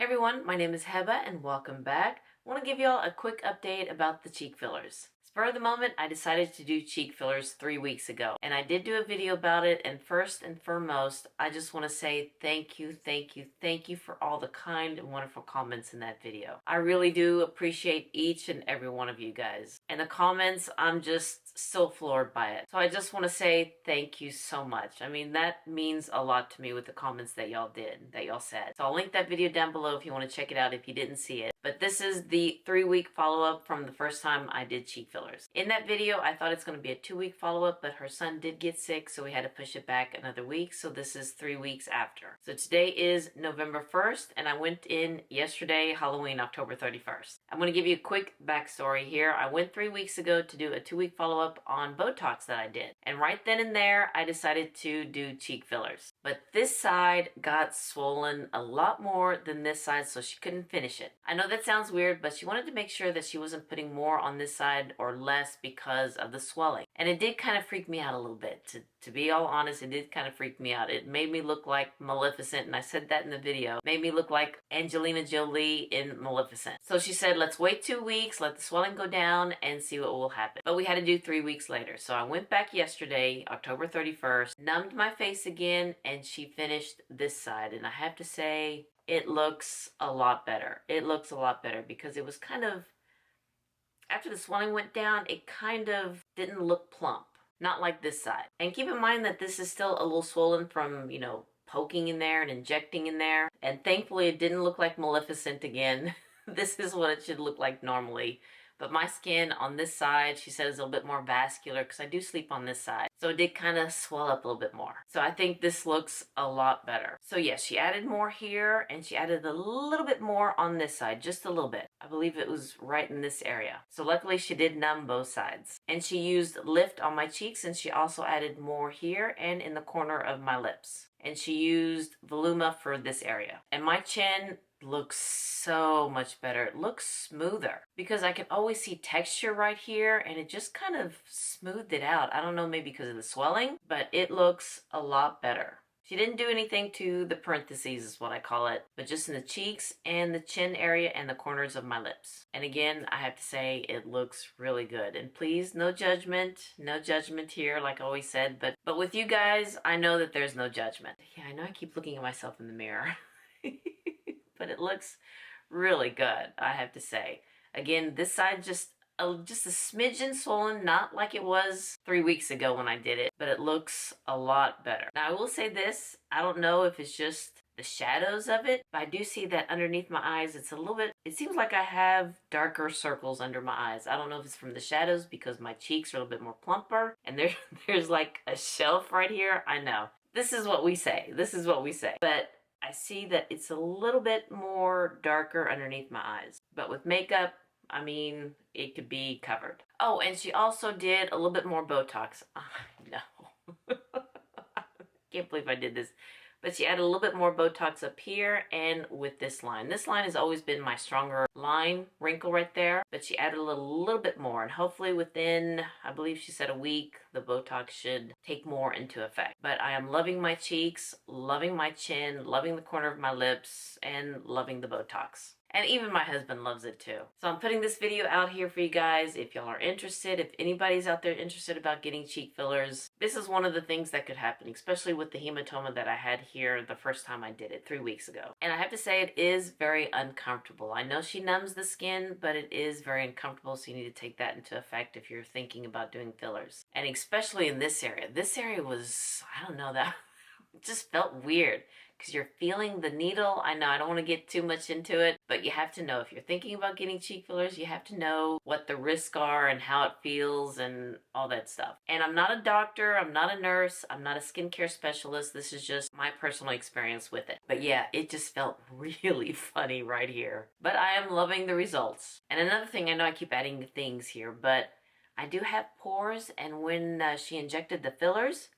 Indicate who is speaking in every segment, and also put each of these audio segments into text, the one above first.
Speaker 1: Everyone, my name is Heba and welcome back. I want to give y'all a quick update about the cheek fillers. Spur of the moment, I decided to do cheek fillers 3 weeks ago, and I did do a video about it. And first and foremost, I just want to say thank you for all the kind and wonderful comments in that video. I really do appreciate each and every one of you guys. And the comments, I'm just still floored by it. So I just want to say thank you so much. I mean, that means a lot to me with the comments that y'all said. So I'll link that video down below if you want to check it out if you didn't see it. But this is the 3-week follow-up from the first time I did cheek fillers. In that video, I thought it's going to be a 2-week follow-up, but her son did get sick, so we had to push it back another week. So this is 3 weeks after. So today is November 1st, and I went in yesterday, Halloween, October 31st. I'm going to give you a quick backstory here. I went 3 weeks ago to do a 2-week follow-up on Botox that I did. And right then and there, I decided to do cheek fillers. But this side got swollen a lot more than this side, so she couldn't finish it. I know that sounds weird, but she wanted to make sure that she wasn't putting more on this side or less because of the swelling. And it did kind of freak me out a little bit. To be all honest, it did kind of freak me out. It made me look like Maleficent, and I said that in the video. It made me look like Angelina Jolie in Maleficent. So she said, let's wait 2 weeks, let the swelling go down, and see what will happen. But we had to do 3 weeks later. So I went back yesterday, October 31st, numbed my face again, and she finished this side. And I have to say, it looks a lot better. It looks a lot better because it was kind of, after the swelling went down, it kind of didn't look plump. Not like this side. And keep in mind that this is still a little swollen from, poking in there and injecting in there. And thankfully it didn't look like Maleficent again. This is what it should look like normally. But my skin on this side, she said, is a little bit more vascular because I do sleep on this side. So it did kind of swell up a little bit more. So I think this looks a lot better. So yes, she added more here and she added a little bit more on this side, just a little bit. I believe it was right in this area. So luckily she did numb both sides. And she used lift on my cheeks, and she also added more here and in the corner of my lips. And she used Voluma for this area. And my chin looks so much better. It looks smoother because I can always see texture right here, and it just kind of smoothed it out. I don't know, maybe because of the swelling, but it looks a lot better. She didn't do anything to the parentheses is what I call it, but just in the cheeks and the chin area and the corners of my lips. And again, I have to say it looks really good. And please, no judgment here, like I always said, but with you guys, I know that there's no judgment. Yeah, I know I keep looking at myself in the mirror. But it looks really good, I have to say. Again, this side just a smidgen swollen, not like it was 3 weeks ago when I did it, but it looks a lot better. Now, I will say this, I don't know if it's just the shadows of it, but I do see that underneath my eyes, it's a little bit, it seems like I have darker circles under my eyes. I don't know if it's from the shadows because my cheeks are a little bit more plumper, and there's like a shelf right here. I know. This is what we say. But I see that it's a little bit more darker underneath my eyes. But with makeup, I mean, it could be covered. Oh, and she also did a little bit more Botox. No. Can't believe I did this. But she added a little bit more Botox up here and with this line. This line has always been my stronger line, wrinkle right there. But she added a little bit more. And hopefully within, I believe she said a week, the Botox should take more into effect. But I am loving my cheeks, loving my chin, loving the corner of my lips, and loving the Botox. And even my husband loves it too. So I'm putting this video out here for you guys if y'all are interested. If anybody's out there interested about getting cheek fillers, this is one of the things that could happen, especially with the hematoma that I had here the first time I did it 3 weeks ago. And I have to say it is very uncomfortable. I know she numbs the skin, but it is very uncomfortable, so you need to take that into effect if you're thinking about doing fillers. And especially in this area. This area was, I don't know, that it just felt weird. Because you're feeling the needle. I know I don't want to get too much into it, but you have to know if you're thinking about getting cheek fillers, you have to know what the risks are and how it feels and all that stuff. And I'm not a doctor, I'm not a nurse, I'm not a skincare specialist. This is just my personal experience with it. But yeah, it just felt really funny right here. But I am loving the results. And another thing, I know I keep adding things here, but I do have pores, and when she injected the fillers,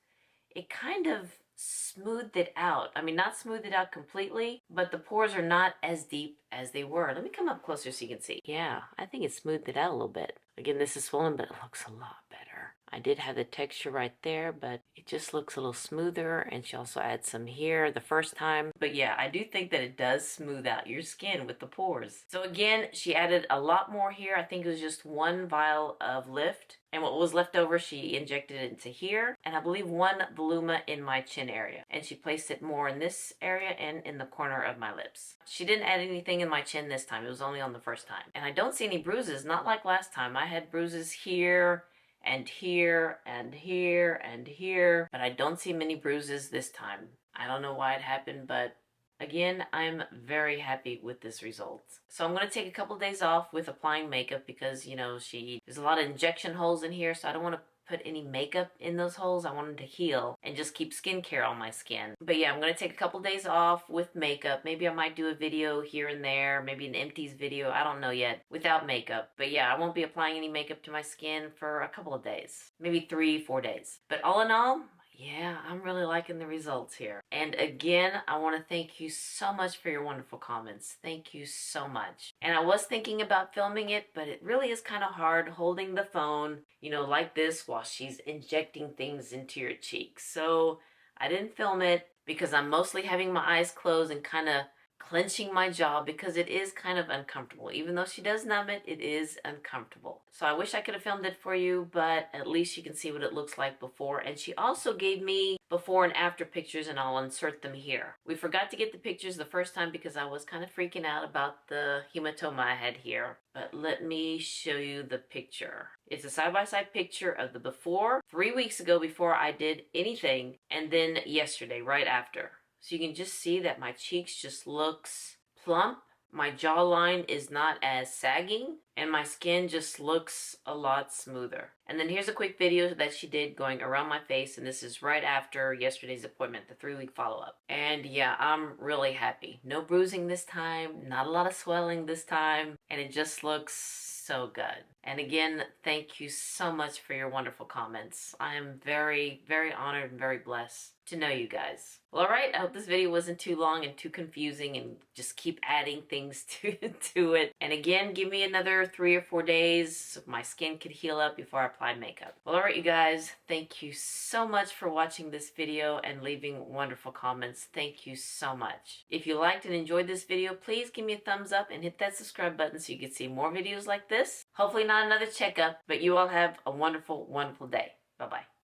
Speaker 1: it kind of smoothed it out. I mean, not smoothed it out completely, but the pores are not as deep as they were. Let me come up closer so you can see. Yeah, I think it smoothed it out a little bit. Again, this is swollen, but it looks a lot better. I did have the texture right there, but it just looks a little smoother, and she also adds some here the first time. But yeah, I do think that it does smooth out your skin with the pores. So again, she added a lot more here. I think it was just 1 vial of Lift, and what was left over she injected it into here, and I believe 1 Voluma in my chin area, and she placed it more in this area and in the corner of my lips. She didn't add anything in my chin this time. It was only on the first time, and I don't see any bruises, not like last time. I had bruises here and here and here and here, but I don't see many bruises this time. I don't know why it happened, but again, I'm very happy with this result. So I'm going to take a couple days off with applying makeup because, you know, there's a lot of injection holes in here, so I don't want to put any makeup in those holes. I want them to heal and just keep skincare on my skin. But yeah, I'm going to take a couple days off with makeup. Maybe I might do a video here and there, maybe an empties video, I don't know yet, without makeup. But yeah, I won't be applying any makeup to my skin for a couple of days, maybe 3-4 days. But all in all, yeah, I'm really liking the results here. And again, I want to thank you so much for your wonderful comments. Thank you so much. And I was thinking about filming it, but it really is kind of hard holding the phone, you know, like this while she's injecting things into your cheeks. So I didn't film it because I'm mostly having my eyes closed and kind of clenching my jaw because it is kind of uncomfortable. Even though she does numb it, it is uncomfortable. So I wish I could have filmed it for you, but at least you can see what it looks like before. And she also gave me before and after pictures, and I'll insert them here. We forgot to get the pictures the first time because I was kind of freaking out about the hematoma I had here. But let me show you the picture. It's a side-by-side picture of the before, 3 weeks ago before I did anything, and then yesterday, right after. So you can just see that my cheeks just looks plump. My jawline is not as sagging, and my skin just looks a lot smoother. And then here's a quick video that she did going around my face, and this is right after yesterday's appointment, the 3-week follow-up. And yeah, I'm really happy. No bruising this time, not a lot of swelling this time, and it just looks so good. And again, thank you so much for your wonderful comments. I am very, very honored and very blessed to know you guys. Well, alright, I hope this video wasn't too long and too confusing and just keep adding things to it. And again, give me another 3 or 4 days so my skin could heal up before I apply makeup. Well, alright you guys, thank you so much for watching this video and leaving wonderful comments. Thank you so much. If you liked and enjoyed this video, please give me a thumbs up and hit that subscribe button so you can see more videos like this. Hopefully not another checkup, but you all have a wonderful, wonderful day. Bye-bye.